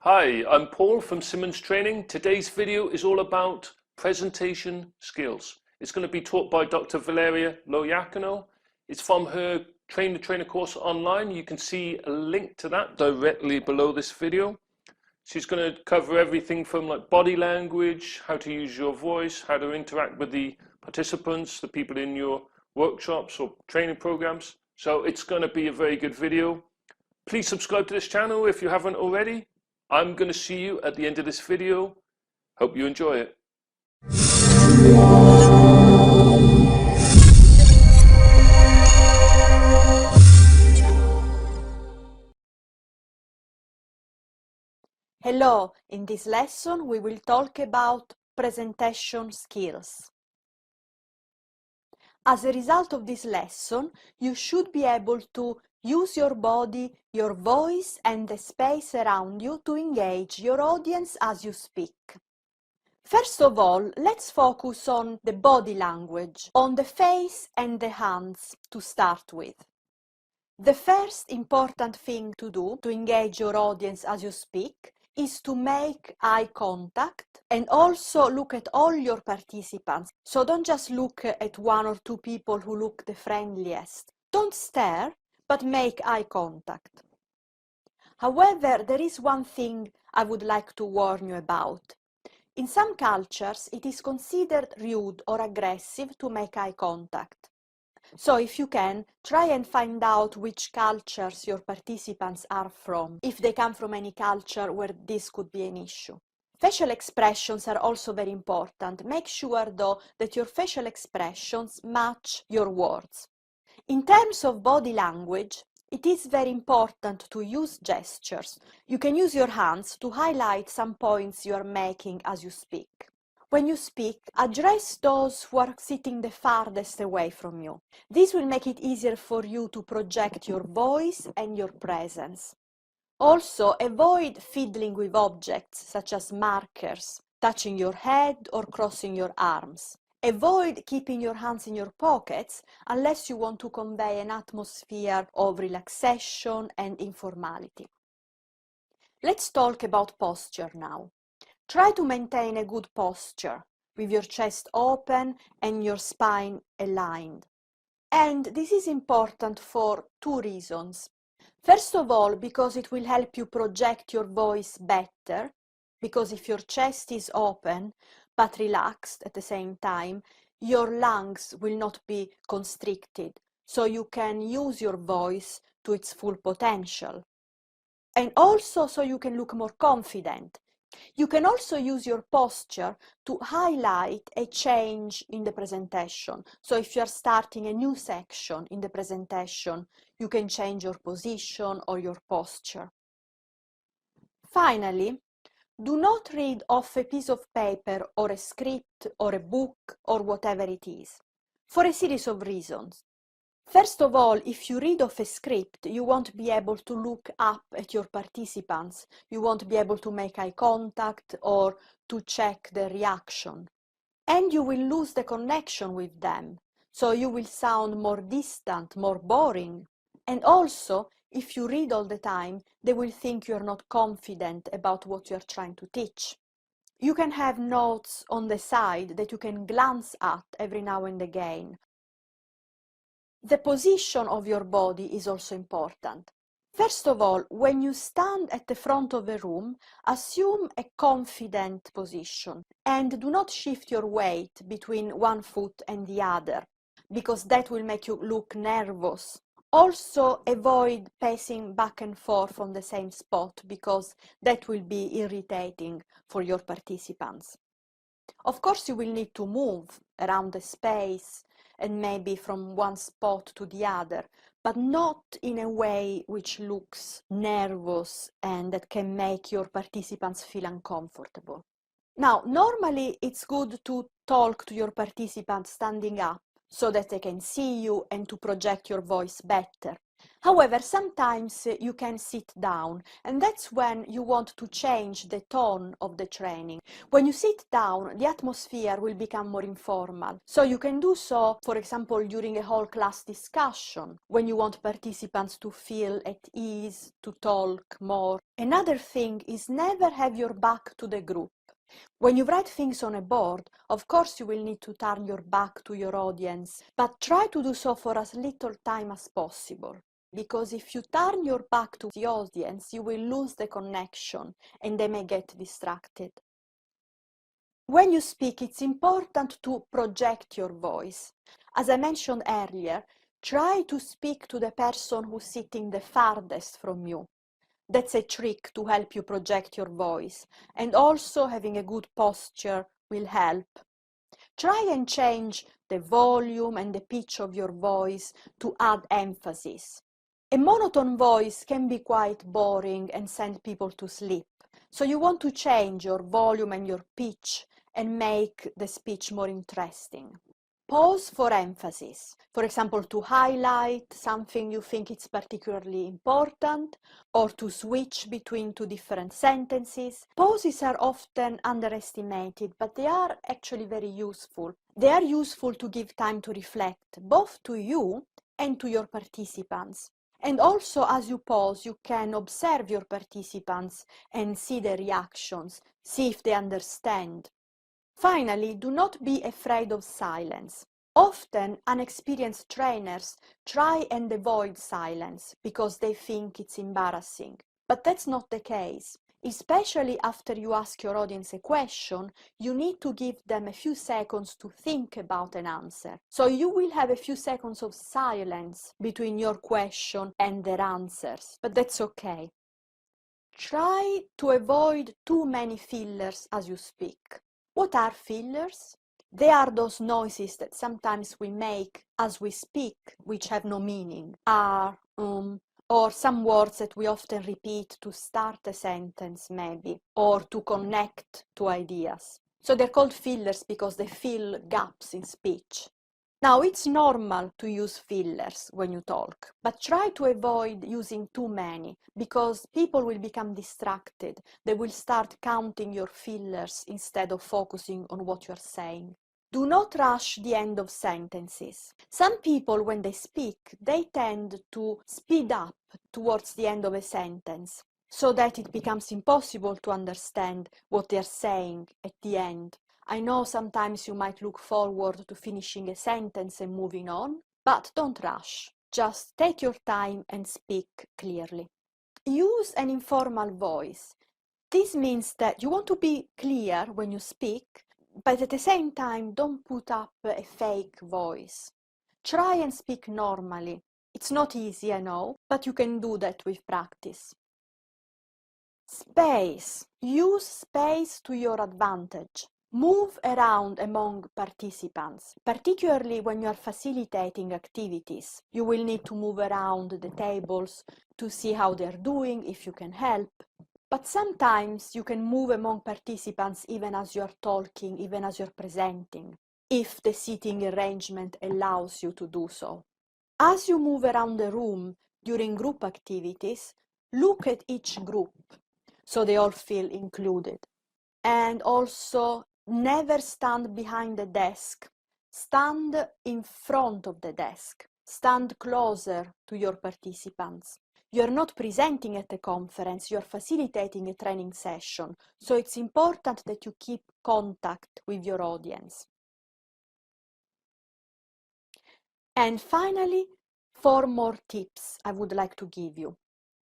Hi, I'm Paul from Simmons Training. Today's video is all about presentation skills. It's going to be taught by Dr. Valeria. It's from her Train the Trainer course online. You can see a link to that directly below this video. She's going to cover everything from like body language, how to use your voice, how to interact with the participants, the people in your workshops or training programs. So it's going to be a very good video. Please subscribe to this channel if you haven't already. I'm going to see you at the end of this video. Hope you enjoy it. Hello, in this lesson we will talk about presentation skills. As a result of this lesson, you should be able to use your body, your voice and the space around you to engage your audience as you speak. First of all, let's focus on the body language, on the face and the hands to start with. The first important thing to do to engage your audience as you speak is to make eye contact and also look at all your participants. So don't just look at one or two people who look the friendliest. Don't stare, but make eye contact. However, there is one thing I would like to warn you about. In some cultures, it is considered rude or aggressive to make eye contact. So if you can, try and find out which cultures your participants are from, if they come from any culture where this could be an issue. Facial expressions are also very important. Make sure though that your facial expressions match your words. In terms of body language, it is very important to use gestures. You can use your hands to highlight some points you are making as you speak. When you speak, address those who are sitting the farthest away from you. This will make it easier for you to project your voice and your presence. Also, avoid fiddling with objects such as markers, touching your head or crossing your arms. Avoid keeping your hands in your pockets unless you want to convey an atmosphere of relaxation and informality. Let's talk about posture now. Try to maintain a good posture with your chest open and your spine aligned. And this is important for two reasons. First of all, because it will help you project your voice better, because if your chest is open but relaxed at the same time, your lungs will not be constricted, so you can use your voice to its full potential. And also so you can look more confident. You can also use your posture to highlight a change in the presentation. So if you're starting a new section in the presentation, you can change your position or your posture. Finally, do not read off a piece of paper or a script or a book or whatever it is, for a series of reasons. First of all, if you read off a script, you won't be able to look up at your participants. You won't be able to make eye contact or to check their reaction. And you will lose the connection with them. So you will sound more distant, more boring. And also, if you read all the time, they will think you're not confident about what you're trying to teach. You can have notes on the side that you can glance at every now and again. The position of your body is also important. First of all, when you stand at the front of a room, assume a confident position and do not shift your weight between one foot and the other, because that will make you look nervous. Also, avoid pacing back and forth on the same spot, because that will be irritating for your participants. Of course, you will need to move around the space and maybe from one spot to the other, but not in a way which looks nervous and that can make your participants feel uncomfortable. Now, normally it's good to talk to your participants standing up so that they can see you and to project your voice better. However, sometimes you can sit down, and that's when you want to change the tone of the training. When you sit down, the atmosphere will become more informal. So you can do so, for example, during a whole class discussion, when you want participants to feel at ease, to talk more. Another thing is never have your back to the group. When you write things on a board, of course you will need to turn your back to your audience, but try to do so for as little time as possible. Because if you turn your back to the audience, you will lose the connection and they may get distracted. When you speak, it's important to project your voice. As I mentioned earlier, try to speak to the person who's sitting the farthest from you. That's a trick to help you project your voice, and also having a good posture will help. Try and change the volume and the pitch of your voice to add emphasis. A monotone voice can be quite boring and send people to sleep, so you want to change your volume and your pitch and make the speech more interesting. Pause for emphasis. For example, to highlight something you think is particularly important, or to switch between two different sentences. Pauses are often underestimated, but they are actually very useful. They are useful to give time to reflect, both to you and to your participants. And also, as you pause, you can observe your participants and see their reactions, see if they understand. Finally, do not be afraid of silence. Often, unexperienced trainers try and avoid silence because they think it's embarrassing. But that's not the case. Especially after you ask your audience a question, you need to give them a few seconds to think about an answer. So you will have a few seconds of silence between your question and their answers, but that's okay. Try to avoid too many fillers as you speak. What are fillers? They are those noises that sometimes we make as we speak, which have no meaning. Or some words that we often repeat to start a sentence, maybe, or to connect to ideas. So they're called fillers because they fill gaps in speech. Now, it's normal to use fillers when you talk, but try to avoid using too many because people will become distracted. They will start counting your fillers instead of focusing on what you're saying. Do not rush the end of sentences. Some people, when they speak, they tend to speed up towards the end of a sentence so that it becomes impossible to understand what they're saying at the end. I know sometimes you might look forward to finishing a sentence and moving on, but don't rush. Just take your time and speak clearly. Use an informal voice. This means that you want to be clear when you speak, but at the same time, don't put up a fake voice. Try and speak normally. It's not easy, I know, but you can do that with practice. Space. Use space to your advantage. Move around among participants, particularly when you are facilitating activities. You will need to move around the tables to see how they're doing, if you can help. But sometimes you can move among participants even as you're talking, even as you're presenting, if the seating arrangement allows you to do so. As you move around the room during group activities, look at each group so they all feel included. And also, never stand behind the desk. Stand in front of the desk. Stand closer to your participants. You're not presenting at a conference, you're facilitating a training session, so it's important that you keep contact with your audience. And finally, 4 more tips I would like to give you.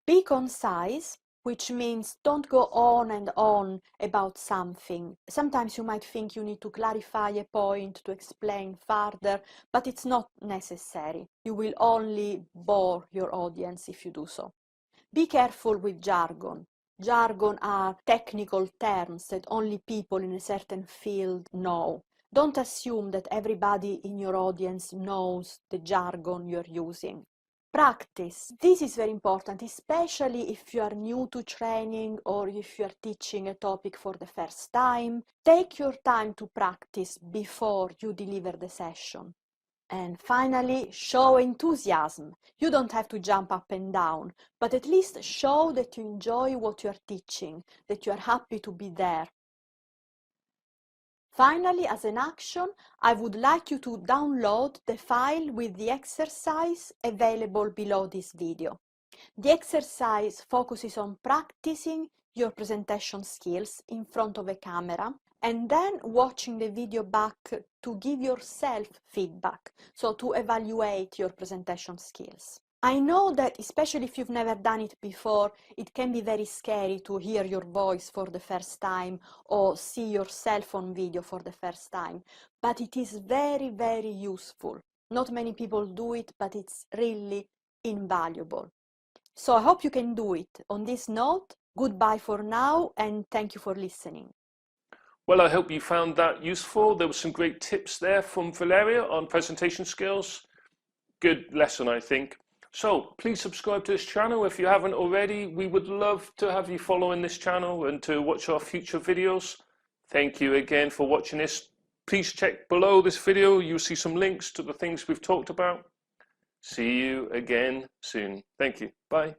Be concise, which means don't go on and on about something. Sometimes you might think you need to clarify a point to explain further, but it's not necessary. You will only bore your audience if you do so. Be careful with jargon. Jargon are technical terms that only people in a certain field know. Don't assume that everybody in your audience knows the jargon you're using. Practice. This is very important, especially if you are new to training or if you are teaching a topic for the first time. Take your time to practice before you deliver the session. And finally, show enthusiasm. You don't have to jump up and down, but at least show that you enjoy what you are teaching, that you are happy to be there. Finally, as an action, I would like you to download the file with the exercise available below this video. The exercise focuses on practicing your presentation skills in front of a camera and then watching the video back to give yourself feedback, so to evaluate your presentation skills. I know that, especially if you've never done it before, it can be very scary to hear your voice for the first time or see yourself on video for the first time, but it is very, very useful. Not many people do it, but it's really invaluable. So I hope you can do it. On this note, goodbye for now and thank you for listening. Well, I hope you found that useful. There were some great tips there from Valeria on presentation skills. Good lesson, I think. So please subscribe to this channel if you haven't already. We would love to have you following this channel and to watch our future videos. Thank you again for watching this. Please check below this video. You'll see some links to the things we've talked about. See you again soon. Thank you. Bye.